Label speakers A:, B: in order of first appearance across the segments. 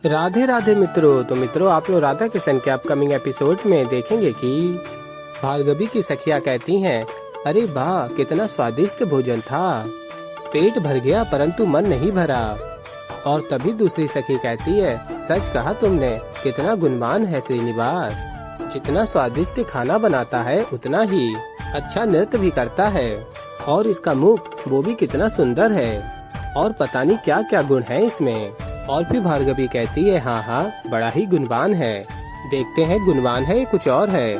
A: राधे राधे मित्रों। तो मित्रों, आप लोग राधा किशन के अपकमिंग एपिसोड में देखेंगे कि भार्गवी की सखियां कहती हैं, अरे वाह, कितना स्वादिष्ट भोजन था, पेट भर गया परंतु मन नहीं भरा। और तभी दूसरी सखी कहती है, सच कहा तुमने, कितना गुणवान है श्रीनिवास, जितना स्वादिष्ट खाना बनाता है उतना ही अच्छा नृत्य भी करता है, और इसका मुख वो भी कितना सुंदर है, और पता नहीं क्या क्या गुण है इसमें। और फिर भार्गवी कहती है, हाँ हाँ, बड़ा ही गुणवान है, देखते हैं गुणवान है कुछ और है।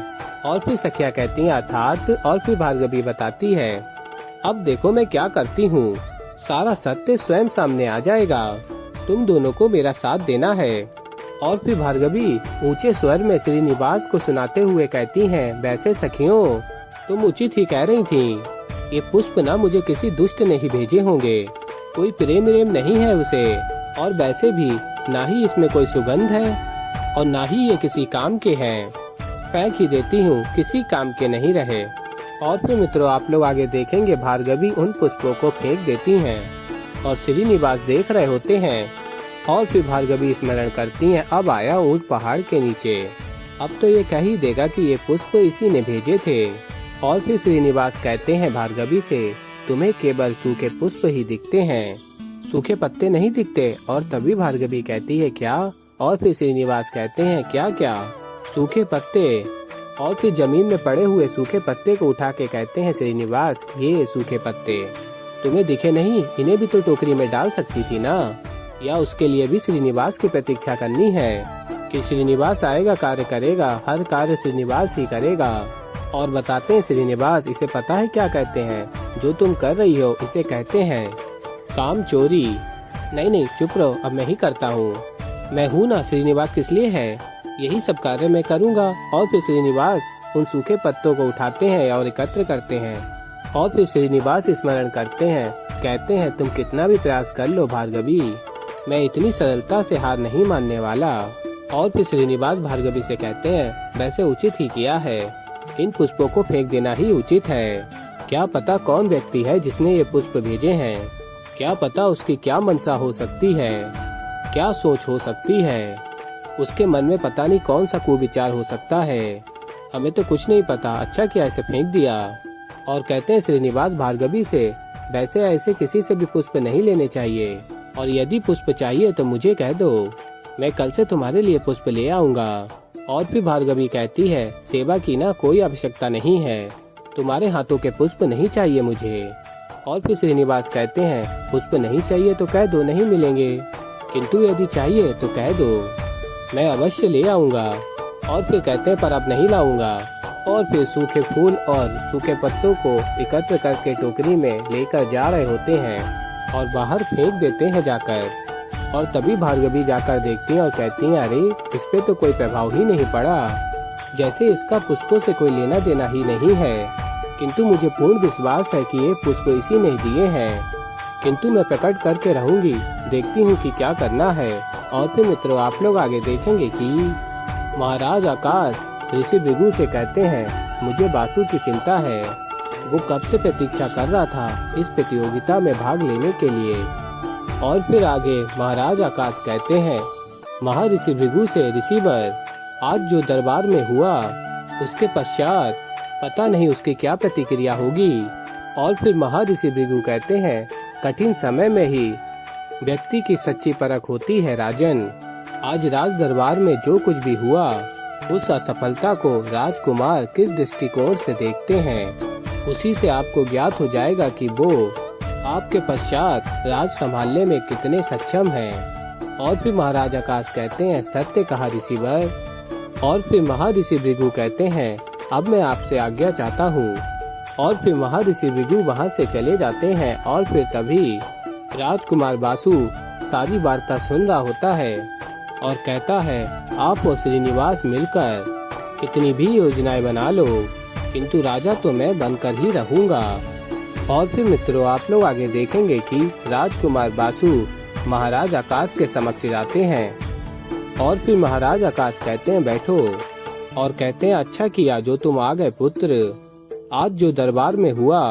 A: और फिर सखिया कहती हैं अर्थात। और फिर भार्गवी बताती है, अब देखो मैं क्या करती हूँ, सारा सत्य स्वयं सामने आ जाएगा, तुम दोनों को मेरा साथ देना है। और फिर भार्गवी ऊंचे स्वर में श्रीनिवास को सुनाते हुए कहती हैं, वैसे सखियों, तुम उचित ही कह रही थी, ये पुष्प ना मुझे किसी दुष्ट ने ही भेजे होंगे, कोई प्रेम नहीं है उसे, और वैसे भी ना ही इसमें कोई सुगंध है और ना ही ये किसी काम के हैं, फेंक ही देती हूँ, किसी काम के नहीं रहे। और फिर मित्रों, आप लोग आगे देखेंगे भार्गवी उन पुष्पों को फेंक देती हैं और श्रीनिवास देख रहे होते हैं। और फिर भार्गवी स्मरण करती हैं, अब आया ऊंट पहाड़ के नीचे, अब तो ये कह ही देगा कि ये पुष्प इसी ने भेजे थे। और फिर श्रीनिवास कहते हैं भार्गवी से, तुम्हें केवल सूखे पुष्प ही दिखते हैं, सूखे पत्ते नहीं दिखते। और तभी भार्गवी कहती है, क्या? और फिर श्रीनिवास कहते हैं, क्या क्या? सूखे पत्ते। और फिर जमीन में पड़े हुए सूखे पत्ते को उठा के कहते हैं श्रीनिवास, ये सूखे पत्ते तुम्हें दिखे नहीं, इन्हें भी तो टोकरी में डाल सकती थी ना, या उसके लिए भी श्रीनिवास की प्रतीक्षा करनी है कि श्रीनिवास आएगा, कार्य करेगा, हर कार्य श्रीनिवास ही करेगा। और बताते हैं श्रीनिवास, इसे पता है क्या कहते हैं, जो तुम कर रही हो इसे कहते हैं काम चोरी। नहीं, चुप रहो, अब मैं ही करता हूँ, मैं हूँ ना, श्रीनिवास किस लिए है, यही सब कार्य मैं करूँगा। और फिर श्रीनिवास उन सूखे पत्तों को उठाते हैं और एकत्र करते हैं। और फिर श्रीनिवास स्मरण करते हैं, कहते हैं, तुम कितना भी प्रयास कर लो भार्गवी, मैं इतनी सरलता से हार नहीं मानने वाला। और फिर श्रीनिवास भार्गवी से कहते हैं, वैसे उचित ही किया है, इन पुष्पों को फेंक देना ही उचित है, क्या पता कौन व्यक्ति है जिसने ये पुष्प भेजे हैं, क्या पता उसकी क्या मनसा हो सकती है, क्या सोच हो सकती है, उसके मन में पता नहीं कौन सा कुविचार हो सकता है, हमें तो कुछ नहीं पता, अच्छा किया इसे फेंक दिया। और कहते हैं श्रीनिवास भार्गवी से, वैसे ऐसे किसी से भी पुष्प नहीं लेने चाहिए, और यदि पुष्प चाहिए तो मुझे कह दो, मैं कल से तुम्हारे लिए पुष्प ले आऊंगा। और फिर भार्गवी कहती है, सेवा की ना कोई आवश्यकता नहीं है, तुम्हारे हाथों के पुष्प नहीं चाहिए मुझे। और फिर श्रीनिवास कहते हैं, पुष्प नहीं चाहिए तो कह दो, नहीं मिलेंगे, किंतु यदि चाहिए तो कह दो, मैं अवश्य ले आऊंगा। और फिर कहते हैं, पर अब नहीं लाऊंगा। और फिर सूखे फूल और सूखे पत्तों को एकत्र करके टोकरी में लेकर जा रहे होते हैं और बाहर फेंक देते हैं जाकर। और तभी भार्गवी जाकर देखती हैं और कहती हैं, अरे इस पे तो कोई प्रभाव ही नहीं पड़ा, जैसे इसका पुष्पों से कोई लेना देना ही नहीं है, किंतु मुझे पूर्ण विश्वास है कि ये पुष्प इसी ने दिए हैं, किंतु मैं प्रकट करके रहूंगी, देखती हूँ कि क्या करना है। और फिर मित्रों, आप लोग आगे देखेंगे कि महाराज आकाश ऋषि भृगु से कहते हैं, मुझे बासु की चिंता है, वो कब से प्रतीक्षा कर रहा था इस प्रतियोगिता में भाग लेने के लिए। और फिर आगे महाराज आकाश कहते हैं महर्षि भृगु से, ऋषिवर, आज जो दरबार में हुआ उसके पश्चात पता नहीं उसकी क्या प्रतिक्रिया होगी। और फिर महर्षि भृगु कहते हैं, कठिन समय में ही व्यक्ति की सच्ची परख होती है राजन, आज राज दरबार में जो कुछ भी हुआ उस असफलता को राजकुमार किस दृष्टिकोण से देखते हैं, उसी से आपको ज्ञात हो जाएगा कि वो आपके पश्चात राज संभालने में कितने सक्षम हैं। और फिर महाराज आकाश कहते हैं, सत्य कहा ऋषिवर। और फिर महर्षि भृगु कहते हैं, अब मैं आपसे आज्ञा चाहता हूँ। और फिर महर्षि भृगु वहाँ से चले जाते हैं। और फिर तभी राजकुमार बासु सारी वार्ता सुन रहा होता है और कहता है, आप और श्रीनिवास मिलकर कितनी भी योजनाएं बना लो, किंतु राजा तो मैं बनकर ही रहूंगा। और फिर मित्रों, आप लोग आगे देखेंगे कि राजकुमार बासु महाराज आकाश के समक्ष जाते हैं। और फिर महाराज आकाश कहते हैं, बैठो, और कहते हैं, अच्छा किया जो तुम आ गए पुत्र, आज जो दरबार में हुआ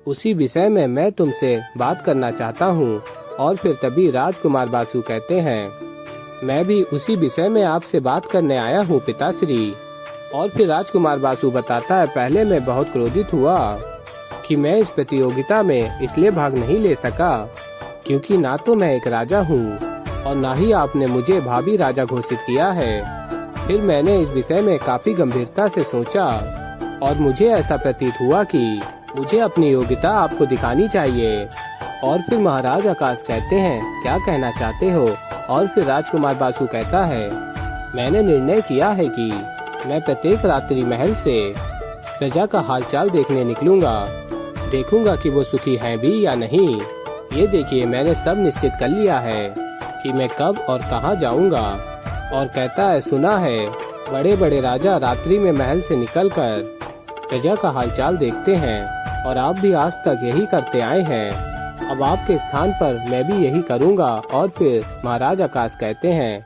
A: उसी विषय में मैं तुमसे बात करना चाहता हूँ। और फिर तभी राजकुमार बासु कहते हैं, मैं भी उसी विषय में आपसे बात करने आया हूँ पिताश्री। और फिर राजकुमार बासु बताता है, पहले मैं बहुत क्रोधित हुआ कि मैं इस प्रतियोगिता में इसलिए भाग नहीं ले सका क्योंकि ना तो मैं एक राजा हूँ और ना ही आपने मुझे भावी राजा घोषित किया है। फिर मैंने इस विषय में काफी गंभीरता से सोचा और मुझे ऐसा प्रतीत हुआ कि मुझे अपनी योग्यता आपको दिखानी चाहिए। और फिर महाराज आकाश कहते हैं, क्या कहना चाहते हो? और फिर राजकुमार बासु कहता है, मैंने निर्णय किया है कि मैं प्रत्येक रात्रि महल से प्रजा का हालचाल देखने निकलूंगा, देखूंगा कि वो सुखी हैं भी या नहीं। ये देखिए, मैंने सब निश्चित कर लिया है कि मैं कब और कहाँ जाऊंगा। और कहता है, सुना है बड़े बड़े राजा रात्रि में महल से निकलकर प्रजा का हालचाल देखते हैं और आप भी आज तक यही करते आए हैं। अब आपके स्थान पर मैं भी यही करूंगा। और फिर महाराज आकाश कहते हैं,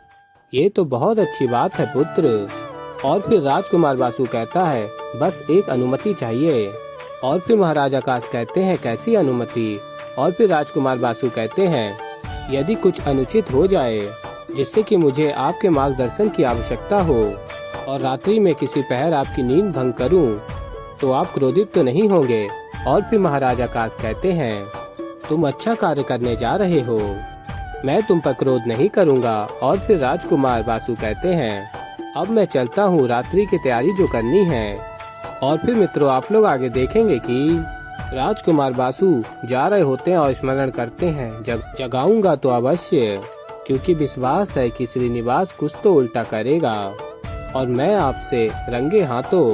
A: ये तो बहुत अच्छी बात है पुत्र। और फिर राजकुमार बासु कहता है, बस एक अनुमति चाहिए। और फिर महाराज आकाश कहते हैं, कैसी अनुमति? और फिर राजकुमार बासु कहते हैं, यदि कुछ अनुचित हो जाए जिससे कि मुझे आपके मार्गदर्शन की आवश्यकता हो और रात्रि में किसी पहर आपकी नींद भंग करूं, तो आप क्रोधित तो नहीं होंगे? और फिर महाराज आकाश कहते हैं, तुम अच्छा कार्य करने जा रहे हो, मैं तुम पर क्रोध नहीं करूंगा। और फिर राजकुमार बासु कहते हैं, अब मैं चलता हूँ, रात्रि की तैयारी जो करनी है। और फिर मित्रों, आप लोग आगे देखेंगे कि राजकुमार बासु जा रहे होते हैं और स्मरण करते हैं, जगाऊंगा तो अवश्य, क्योंकि विश्वास है कि श्रीनिवास कुछ तो उल्टा करेगा और मैं आपसे रंगे हाथों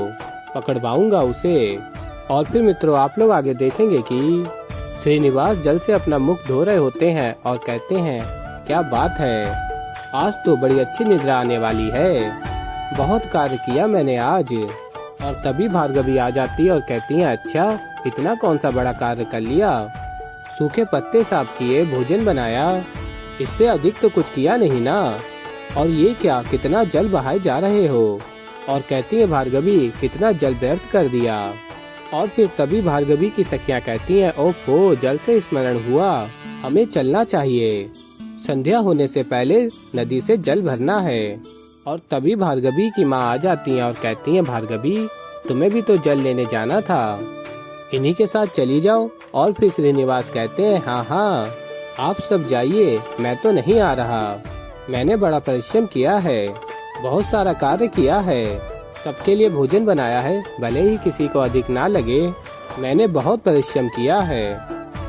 A: पकड़वाऊंगा उसे। और फिर मित्रों, आप लोग आगे देखेंगे कि श्रीनिवास जल से अपना मुख धो रहे होते हैं और कहते हैं, क्या बात है, आज तो बड़ी अच्छी निद्रा आने वाली है, बहुत कार्य किया मैंने आज। और तभी भार्गवी आ जाती है और कहती है, अच्छा इतना कौन सा बड़ा कार्य कर लिया, सूखे पत्ते साफ किए, भोजन बनाया, इससे अधिक तो कुछ किया नहीं ना। और ये क्या, कितना जल बहाए जा रहे हो? और कहती है भार्गवी, कितना जल व्यर्थ कर दिया। और फिर तभी भार्गवी की सखियां कहती हैं, ओहो, जल से स्मरण हुआ, हमें चलना चाहिए, संध्या होने से पहले नदी से जल भरना है। और तभी भार्गवी की माँ आ जाती हैं और कहती हैं, भार्गवी तुम्हें भी तो जल लेने जाना था, इन्हीं के साथ चली जाओ। और फिर श्रीनिवास कहते हैं, हाँ हाँ आप सब जाइए, मैं तो नहीं आ रहा, मैंने बड़ा परिश्रम किया है, बहुत सारा कार्य किया है, सबके लिए भोजन बनाया है, भले ही किसी को अधिक ना लगे, मैंने बहुत परिश्रम किया है।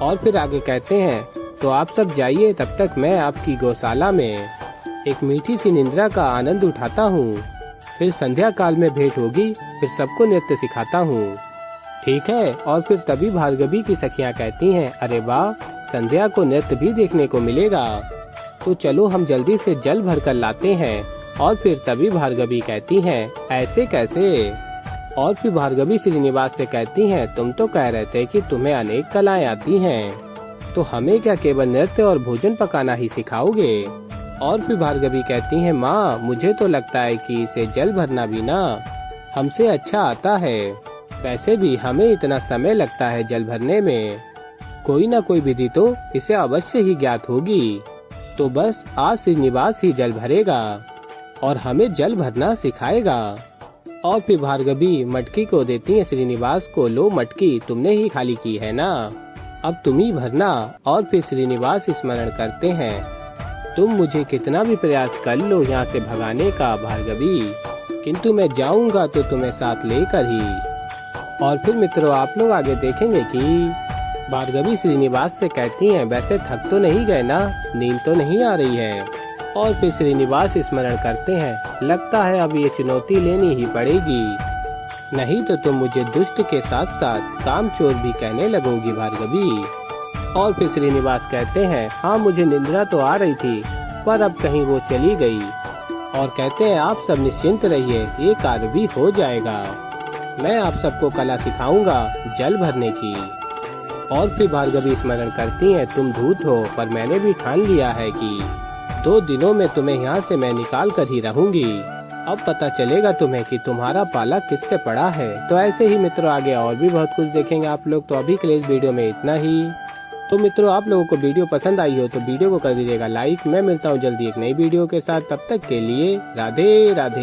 A: और फिर आगे कहते हैं, तो आप सब जाइए, तब तक मैं आपकी गौशाला में एक मीठी सी निद्रा का आनंद उठाता हूँ, फिर संध्या काल में भेंट होगी, फिर सबको नृत्य सिखाता हूँ, ठीक है? और फिर तभी भार्गवी की सखियाँ कहती हैं, अरे वाह, संध्या को नृत्य भी देखने को मिलेगा, तो चलो हम जल्दी से जल भर कर लाते हैं। और फिर तभी भार्गवी कहती हैं, ऐसे कैसे? और फिर भार्गवी श्रीनिवास से कहती हैं, तुम तो कह रहे थे कि तुम्हें अनेक कलाएं आती हैं, तो हमें क्या केवल नृत्य और भोजन पकाना ही सिखाओगे? और फिर भार्गवी कहती हैं, माँ मुझे तो लगता है कि इसे जल भरना भी ना हमसे अच्छा आता है, वैसे भी हमें इतना समय लगता है जल भरने में, कोई ना कोई विधि तो इसे अवश्य ही ज्ञात होगी, तो बस आज श्रीनिवास ही जल भरेगा और हमें जल भरना सिखाएगा। और फिर भार्गवी मटकी को देती है श्रीनिवास को, लो मटकी तुमने ही खाली की है ना, अब तुम ही भरना। और फिर श्रीनिवास स्मरण करते हैं, तुम मुझे कितना भी प्रयास कर लो यहाँ से भगाने का भार्गवी, किंतु मैं जाऊंगा तो तुम्हें साथ लेकर ही। और फिर मित्रों, आप लोग आगे देखेंगे कि भार्गवी श्रीनिवास से कहती हैं, वैसे थक तो नहीं गए ना, नींद तो नहीं आ रही है? और फिर श्रीनिवास स्मरण करते हैं, लगता है अब ये चुनौती लेनी ही पड़ेगी, नहीं तो तुम मुझे दुष्ट के साथ साथ कामचोर भी कहने लगोगी भार्गवी। और फिर श्रीनिवास कहते हैं, हाँ मुझे निद्रा तो आ रही थी, पर अब कहीं वो चली गई। और कहते हैं, आप सब निश्चिंत रहिए, ये कार्य भी हो जाएगा, मैं आप सबको कला सिखाऊंगा जल भरने की। और फिर भार्गवी स्मरण करती हैं, तुम धूत हो, पर मैंने भी ठान लिया है कि 2 दिनों में तुम्हें यहाँ से मैं निकाल कर ही रहूंगी, अब पता चलेगा तुम्हें कि तुम्हारा पाला किससे पड़ा है। तो ऐसे ही मित्रों आगे और भी बहुत कुछ देखेंगे आप लोग, तो अभी के लिए इस वीडियो में इतना ही। तो मित्रों, आप लोगों को वीडियो पसंद आई हो तो वीडियो को कर दीजिएगा लाइक। मैं मिलता हूँ जल्दी एक नई वीडियो के साथ, तब तक के लिए राधे राधे।